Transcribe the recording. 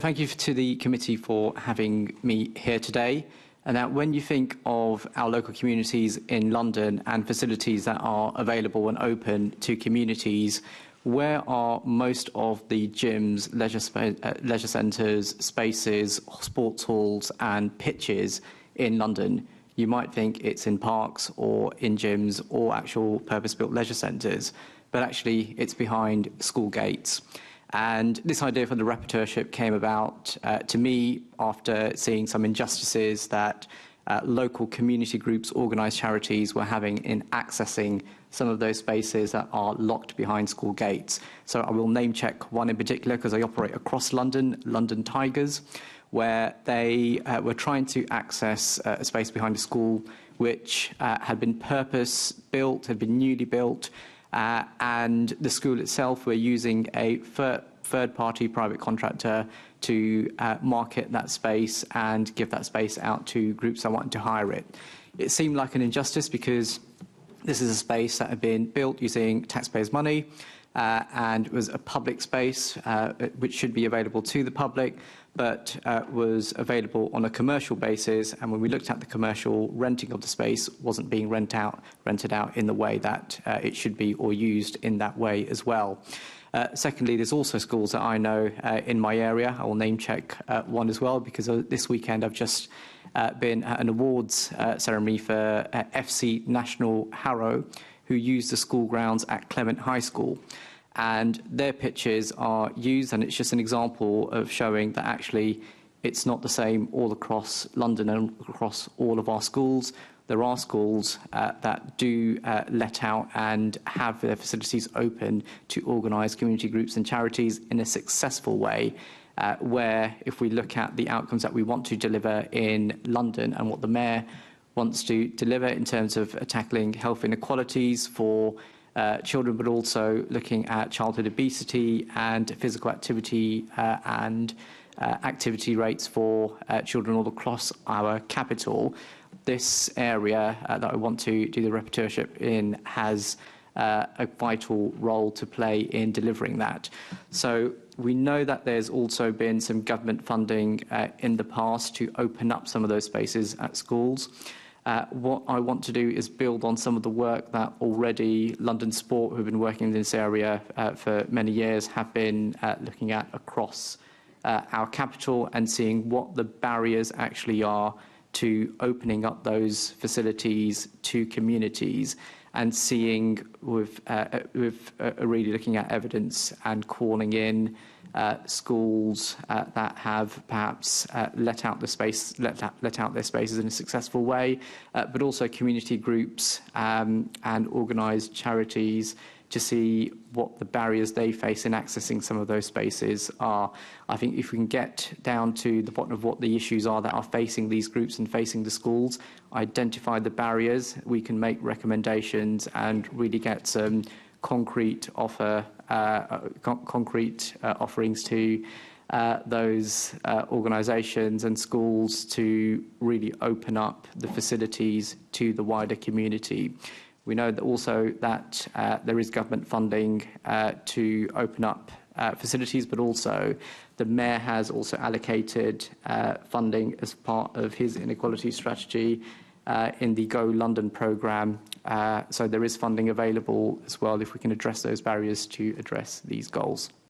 Thank you to the committee for having me here today. And that when you think of our local communities in London and facilities that are available and open to communities, where are most of the gyms, leisure centres, spaces, sports halls and pitches in London? You might think it's in parks or in gyms or actual purpose-built leisure centres, but actually it's behind school gates. And this idea for the rapporteurship came about to me after seeing some injustices that local community groups, organised charities were having in accessing some of those spaces that are locked behind school gates. So I will name check one in particular because I operate across London, London Tigers, where they were trying to access a space behind a school which had been purpose-built, had been newly built, and the school itself were using a third-party private contractor to market that space and give that space out to groups that wanted to hire it. It seemed like an injustice because this is a space that had been built using taxpayers' money and was a public space which should be available to the public, but was available on a commercial basis. And when we looked at the commercial renting of the space, wasn't being rented out in the way that it should be or used in that way as well. Secondly, there's also schools that I know in my area. I will name check one as well because this weekend I've just been at an awards ceremony for FC National Harrow, who use the school grounds at Clement High School. And their pitches are used, and it's just an example of showing that actually it's not the same all across London and across all of our schools. There are schools that do let out and have their facilities open to organised community groups and charities in a successful way, where if we look at the outcomes that we want to deliver in London and what the Mayor wants to deliver in terms of tackling health inequalities for children, but also looking at childhood obesity and physical activity and activity rates for children all across our capital. This area that I want to do the rapporteurship in has a vital role to play in delivering that. So we know that there's also been some government funding in the past to open up some of those spaces at schools. What I want to do is build on some of the work that already London Sport, who have been working in this area for many years, have been looking at across our capital and seeing what the barriers actually are to opening up those facilities to communities, and seeing with really looking at evidence and calling in schools that have perhaps let out their spaces in a successful way, but also community groups and organised charities to see what the barriers they face in accessing some of those spaces are. I think if we can get down to the bottom of what the issues are that are facing these groups and facing the schools, identify the barriers, we can make recommendations and really get some concrete offerings to those organisations and schools to really open up the facilities to the wider community. We know that also that there is government funding to open up facilities, but also the Mayor has also allocated funding as part of his inequality strategy in the Go London programme. So there is funding available as well if we can address those barriers to address these goals.